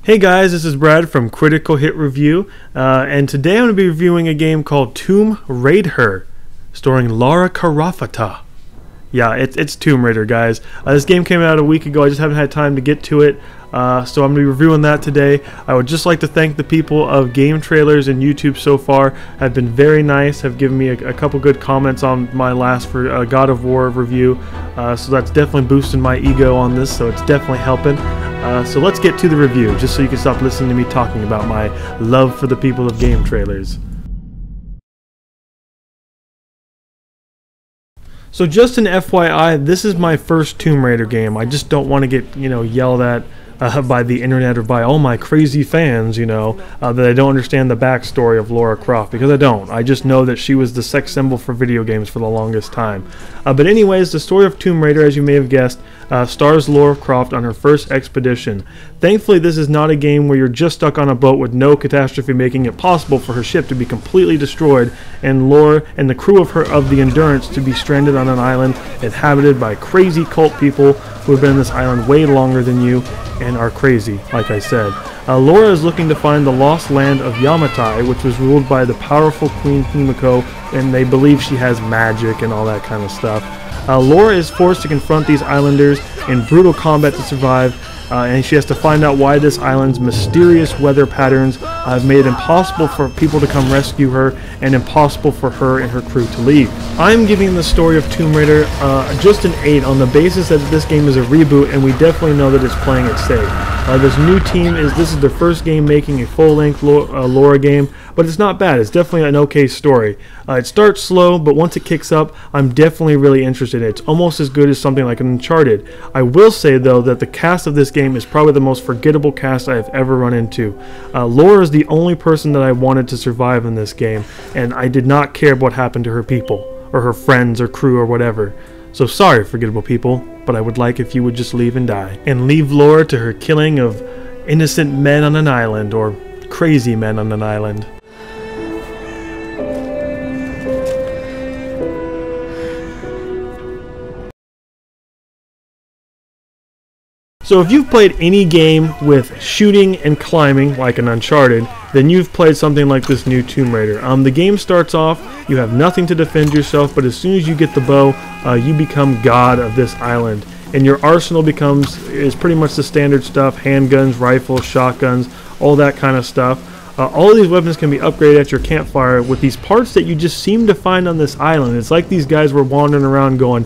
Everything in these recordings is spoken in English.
Hey guys, this is Brad from Critical Hit Review, and today I'm going to be reviewing a game called Tomb Raider, starring Lara Croft. Yeah, it's Tomb Raider, guys. This game came out a week ago. I just haven't had time to get to it, so I'm going to be reviewing that today. I would just like to thank the people of Game Trailers and YouTube so far. Have been very nice, have given me a couple good comments on my last God of War review, so that's definitely boosting my ego on this, so it's definitely helping. So let's get to the review, just so you can stop listening to me talking about my love for the people of Game Trailers. So just an FYI, this is my first Tomb Raider game. I just don't want to get, yelled at by the internet or by all my crazy fans, that I don't understand the backstory of Lara Croft, because I don't. I just know that she was the sex symbol for video games for the longest time. But anyways, the story of Tomb Raider, as you may have guessed, stars Lara Croft on her first expedition. Thankfully, this is not a game where you're just stuck on a boat with no catastrophe making it possible for her ship to be completely destroyed and Lara and the crew of the Endurance to be stranded on an island inhabited by crazy cult people who have been on this island way longer than you and are crazy, like I said. Lara is looking to find the lost land of Yamatai, which was ruled by the powerful Queen Himiko, and they believe she has magic and all that kind of stuff. Lara is forced to confront these islanders in brutal combat to survive, and she has to find out why this island's mysterious weather patterns have made it impossible for people to come rescue her and impossible for her and her crew to leave. I'm giving the story of Tomb Raider just an 8 on the basis that this game is a reboot, and we definitely know that it's playing it safe. This new team this is their first game making a full-length Lara game, but it's not bad. It's definitely an okay story. It starts slow, but once it kicks up, I'm definitely really interested. It's almost as good as something like Uncharted. I will say, though, that the cast of this game is probably the most forgettable cast I have ever run into. Lara is the only person that I wanted to survive in this game, and I did not care what happened to her people, or her friends, or crew, or whatever. So sorry, forgettable people, but I would like if you would just leave and die. And leave Lara to her killing of innocent men on an island, or crazy men on an island. So if you've played any game with shooting and climbing, like an Uncharted, then you've played something like this new Tomb Raider. The game starts off, you have nothing to defend yourself, but as soon as you get the bow, you become god of this island. And your arsenal is pretty much the standard stuff: handguns, rifles, shotguns, all that kind of stuff. All of these weapons can be upgraded at your campfire with these parts that you just seem to find on this island. It's like these guys were wandering around going,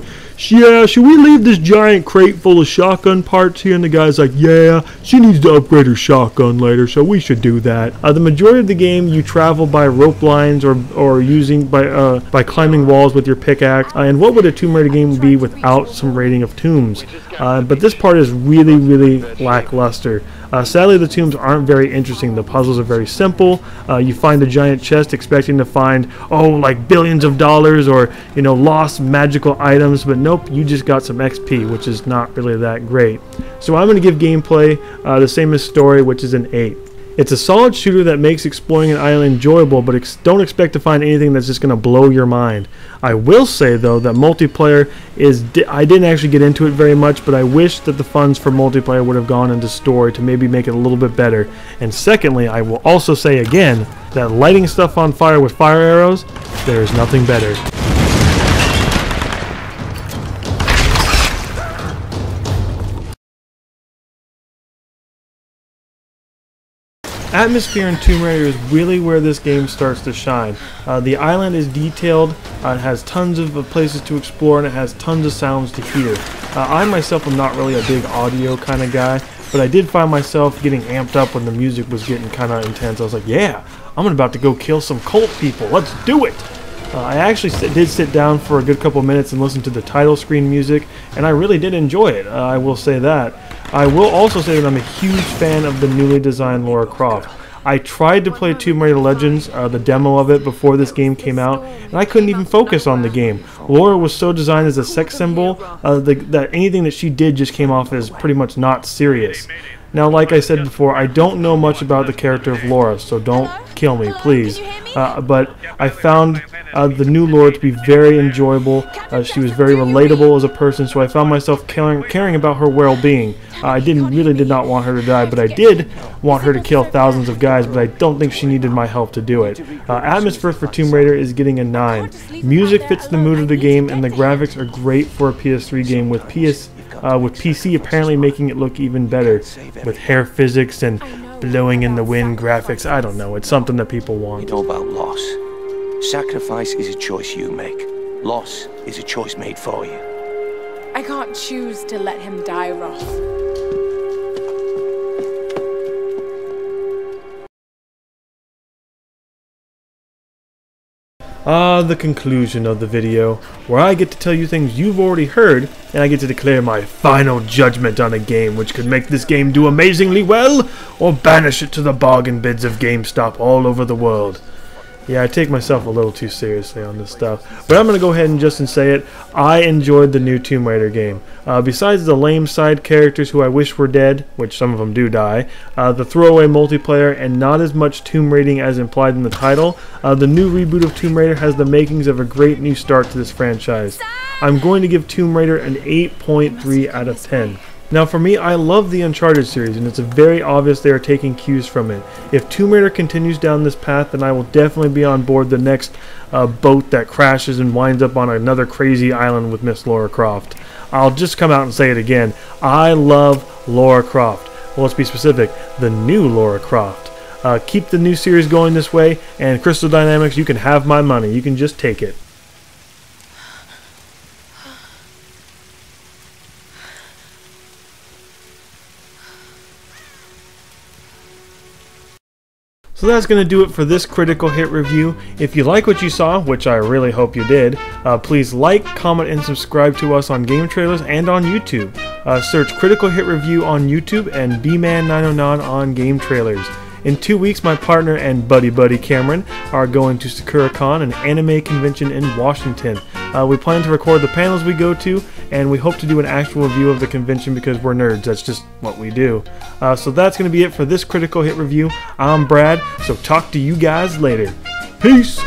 yeah, should we leave this giant crate full of shotgun parts here? And the guy's like, yeah, she needs to upgrade her shotgun later, so we should do that. The majority of the game, you travel by rope lines or using by climbing walls with your pickaxe. And what would a Tomb Raider game be without some raiding of tombs? But this part is really, really lackluster. Sadly, the tombs aren't very interesting. The puzzles are very simple. You find a giant chest expecting to find, like billions of dollars or, lost magical items, but nope, you just got some XP, which is not really that great. So I'm going to give gameplay the same as story, which is an 8. It's a solid shooter that makes exploring an island enjoyable, but don't expect to find anything that's just going to blow your mind. I will say, though, that multiplayer I didn't actually get into it very much, but I wish that the funds for multiplayer would have gone into story to maybe make it a little bit better. And secondly, I will also say again that lighting stuff on fire with fire arrows, there is nothing better. Atmosphere in Tomb Raider is really where this game starts to shine. The island is detailed, it has tons of places to explore, and it has tons of sounds to hear. I myself am not really a big audio kind of guy, but I did find myself getting amped up when the music was getting kind of intense. I was like, yeah, I'm about to go kill some cult people, let's do it! I actually did sit down for a good couple minutes and listen to the title screen music, and I really did enjoy it, I will say that. I will also say that I'm a huge fan of the newly designed Lara Croft. I tried to play Tomb Raider Legends, the demo of it, before this game came out, and I couldn't even focus on the game. Lara was so designed as a sex symbol that anything that she did just came off as pretty much not serious. Now, like I said before, I don't know much about the character of Laura, so don't kill me, please. But I found the new Laura to be very enjoyable. She was very relatable as a person, so I found myself caring about her well-being. I really did not want her to die, but I did want her to kill thousands of guys, but I don't think she needed my help to do it. Atmosphere for Tomb Raider is getting a 9. Music fits the mood of the game, and the graphics are great for a PS3 game, with PC apparently making it look even better, with hair physics and blowing in the wind graphics. I don't know, it's something that people want. You know about loss. Sacrifice is a choice you make. Loss is a choice made for you. I can't choose to let him die, Roth. The conclusion of the video, where I get to tell you things you've already heard, and I get to declare my final judgment on a game which could make this game do amazingly well, or banish it to the bargain bids of GameStop all over the world. Yeah, I take myself a little too seriously on this stuff. But I'm going to go ahead and just say it. I enjoyed the new Tomb Raider game. Besides the lame side characters who I wish were dead, which some of them do die, the throwaway multiplayer, and not as much tomb raiding as implied in the title, the new reboot of Tomb Raider has the makings of a great new start to this franchise. I'm going to give Tomb Raider an 8.3 out of 10. Now for me, I love the Uncharted series, and it's very obvious they are taking cues from it. If Tomb Raider continues down this path, then I will definitely be on board the next boat that crashes and winds up on another crazy island with Miss Lara Croft. I'll just come out and say it again. I love Lara Croft. Well, let's be specific, the new Lara Croft. Keep the new series going this way, and Crystal Dynamics, you can have my money. You can just take it. So that's going to do it for this Critical Hit review. If you like what you saw, which I really hope you did, please like, comment, and subscribe to us on Game Trailers and on YouTube. Search Critical Hit Review on YouTube and B-Man909 on Game Trailers. In 2 weeks, my partner and buddy Cameron are going to SakuraCon, an anime convention in Washington. We plan to record the panels we go to, and we hope to do an actual review of the convention because we're nerds. That's just what we do. So that's going to be it for this Critical Hit review. I'm Brad, so talk to you guys later. Peace!